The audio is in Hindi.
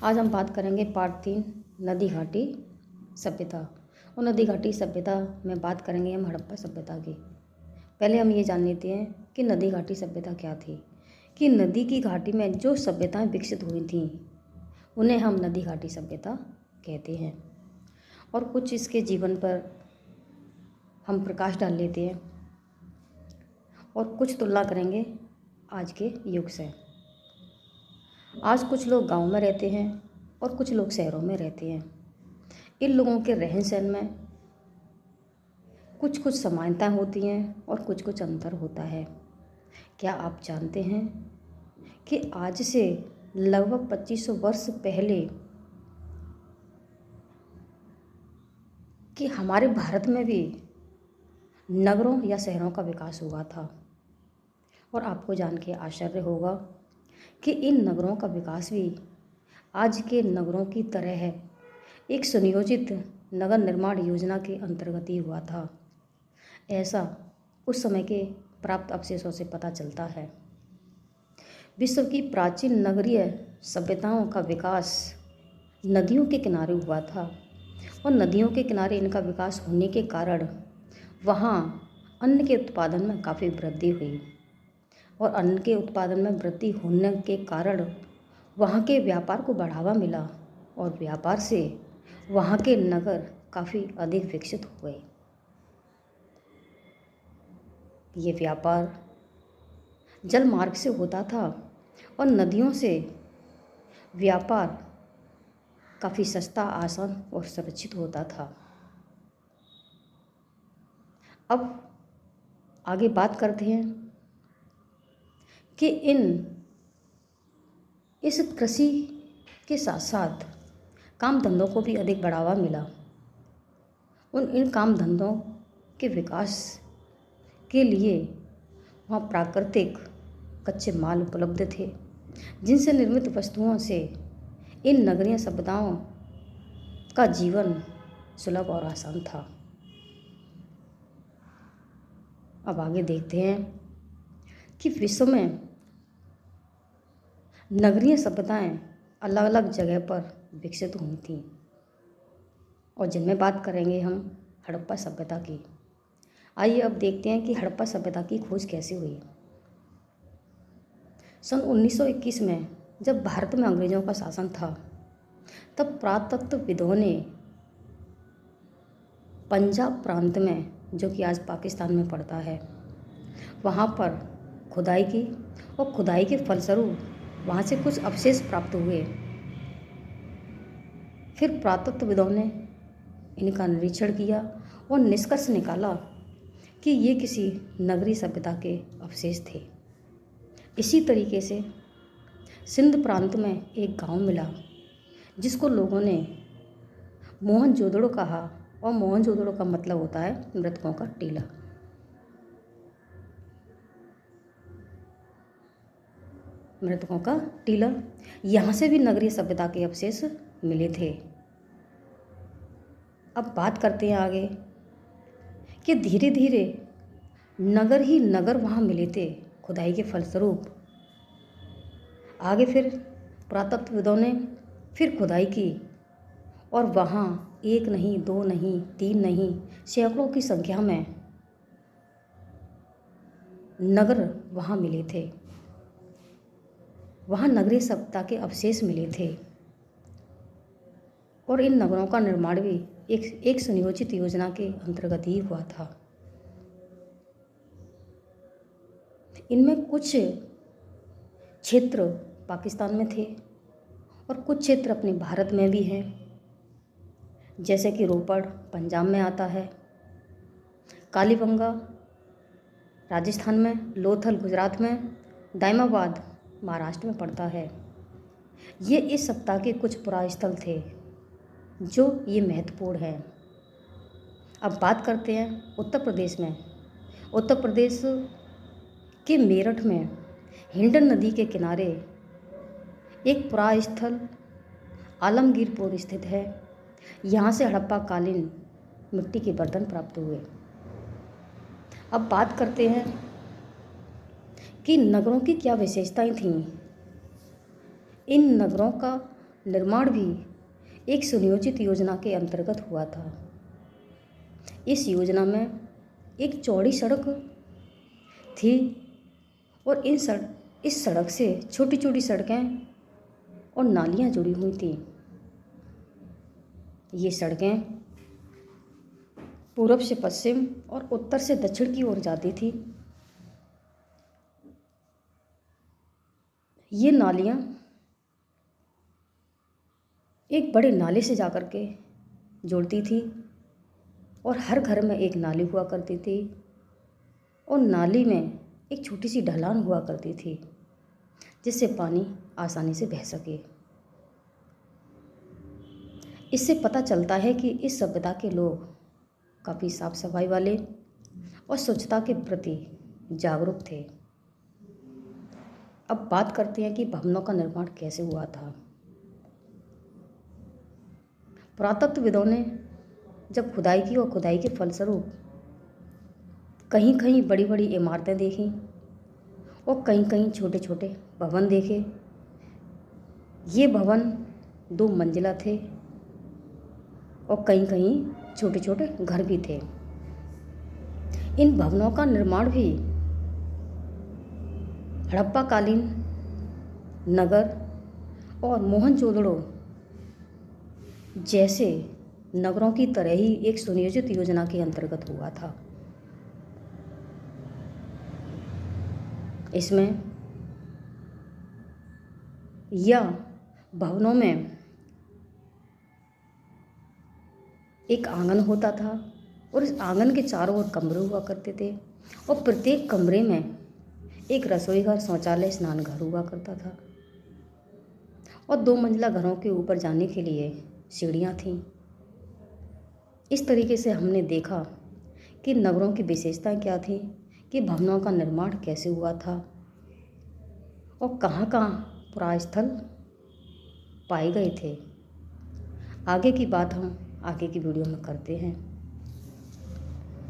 आज हम बात करेंगे पार्ट 3 नदी घाटी सभ्यता। और नदी घाटी सभ्यता में बात करेंगे हम हड़प्पा सभ्यता की। पहले हम ये जान लेते हैं कि नदी घाटी सभ्यता क्या थी। कि नदी की घाटी में जो सभ्यताएं विकसित हुई थीं उन्हें हम नदी घाटी सभ्यता कहते हैं। और कुछ इसके जीवन पर हम प्रकाश डाल लेते हैं और कुछ तुलना करेंगे आज के युग से। आज कुछ लोग गांव में रहते हैं और कुछ लोग शहरों में रहते हैं। इन लोगों के रहन सहन में कुछ कुछ समानताएं होती हैं और कुछ कुछ अंतर होता है। क्या आप जानते हैं कि आज से लगभग 2500 वर्ष पहले कि हमारे भारत में भी नगरों या शहरों का विकास हुआ था। और आपको जान के आश्चर्य होगा कि इन नगरों का विकास भी आज के नगरों की तरह है एक सुनियोजित नगर निर्माण योजना के अंतर्गत ही हुआ था। ऐसा उस समय के प्राप्त अवशेषों से पता चलता है। विश्व की प्राचीन नगरीय सभ्यताओं का विकास नदियों के किनारे हुआ था और नदियों के किनारे इनका विकास होने के कारण वहाँ अन्न के उत्पादन में काफ़ी वृद्धि हुई। और अन्न के उत्पादन में वृद्धि होने के कारण वहाँ के व्यापार को बढ़ावा मिला और व्यापार से वहाँ के नगर काफ़ी अधिक विकसित हुए। ये व्यापार जल मार्ग से होता था और नदियों से व्यापार काफ़ी सस्ता, आसान और सुरक्षित होता था। अब आगे बात करते हैं कि इस कृषि के साथ साथ काम धंधों को भी अधिक बढ़ावा मिला। इन काम धंधों के विकास के लिए वहाँ प्राकृतिक कच्चे माल उपलब्ध थे जिनसे निर्मित वस्तुओं से इन नगरीय सभ्यताओं का जीवन सुलभ और आसान था। अब आगे देखते हैं कि विश्व में नगरीय सभ्यताएं अलग अलग जगह पर विकसित हुई थीं और जिनमें बात करेंगे हम हड़प्पा सभ्यता की। आइए अब देखते हैं कि हड़प्पा सभ्यता की खोज कैसे हुई। सन 1921 में जब भारत में अंग्रेज़ों का शासन था तब पुरातत्वविदों ने पंजाब प्रांत में, जो कि आज पाकिस्तान में पड़ता है, वहाँ पर खुदाई की और खुदाई के फलस्वरूप वहाँ से कुछ अवशेष प्राप्त हुए। फिर पुरातत्वविदों ने इनका निरीक्षण किया और निष्कर्ष निकाला कि ये किसी नगरीय सभ्यता के अवशेष थे। इसी तरीके से सिंध प्रांत में एक गांव मिला जिसको लोगों ने मोहनजोदड़ो कहा और मोहनजोदड़ो का मतलब होता है मृतकों का टीला। मृतकों का टीला, यहाँ से भी नगरीय सभ्यता के अवशेष मिले थे। अब बात करते हैं आगे कि धीरे धीरे नगर ही नगर वहाँ मिले थे खुदाई के फलस्वरूप। आगे फिर पुरातत्वविदों ने फिर खुदाई की और वहाँ एक नहीं, दो नहीं, तीन नहीं, सैकड़ों की संख्या में नगर वहाँ मिले थे। वहाँ नगरीय सभ्यता के अवशेष मिले थे और इन नगरों का निर्माण भी एक सुनियोजित योजना के अंतर्गत ही हुआ था। इनमें कुछ क्षेत्र पाकिस्तान में थे और कुछ क्षेत्र अपने भारत में भी हैं, जैसे कि रोपड़ पंजाब में आता है, कालीबंगा राजस्थान में, लोथल गुजरात में, दायमाबाद महाराष्ट्र में पड़ता है। ये इस सप्ताह के कुछ पुरास्थल थे जो ये महत्वपूर्ण है। अब बात करते हैं उत्तर प्रदेश में। उत्तर प्रदेश के मेरठ में हिंडन नदी के किनारे एक पुरास्थल आलमगीरपुर स्थित है। यहाँ से हड़प्पा कालीन मिट्टी के बर्तन प्राप्त हुए। अब बात करते हैं कि नगरों की क्या विशेषताएं थीं। इन नगरों का निर्माण भी एक सुनियोजित योजना के अंतर्गत हुआ था। इस योजना में एक चौड़ी सड़क थी और इस सड़क से छोटी छोटी सड़कें और नालियाँ जुड़ी हुई थी। ये सड़कें पूर्व से पश्चिम और उत्तर से दक्षिण की ओर जाती थी। ये नालियाँ एक बड़े नाले से जाकर के जुड़ती थी और हर घर में एक नाली हुआ करती थी और नाली में एक छोटी सी ढलान हुआ करती थी जिससे पानी आसानी से बह सके। इससे पता चलता है कि इस सभ्यता के लोग काफ़ी साफ सफाई वाले और स्वच्छता के प्रति जागरूक थे। अब बात करते हैं कि भवनों का निर्माण कैसे हुआ था। पुरातत्वविदों ने जब खुदाई की और खुदाई के फलस्वरूप कहीं कहीं बड़ी बड़ी इमारतें देखी और कहीं कहीं छोटे छोटे भवन देखे। ये भवन 2 मंजिला थे और कहीं कहीं छोटे छोटे घर भी थे। इन भवनों का निर्माण भी हड़प्पाकालीन नगर और मोहनजोदड़ो जैसे नगरों की तरह ही एक सुनियोजित योजना के अंतर्गत हुआ था। इसमें या भवनों में एक आंगन होता था और इस आंगन के चारों ओर कमरे हुआ करते थे और प्रत्येक कमरे में एक रसोई घर, शौचालय, स्नान घर हुआ करता था और 2 मंजिला घरों के ऊपर जाने के लिए सीढ़ियाँ थीं। इस तरीके से हमने देखा कि नगरों की विशेषताएं क्या थीं, कि भवनों का निर्माण कैसे हुआ था और कहाँ कहाँ पुरास्थल पाए गए थे। आगे की बात हम आगे की वीडियो में करते हैं।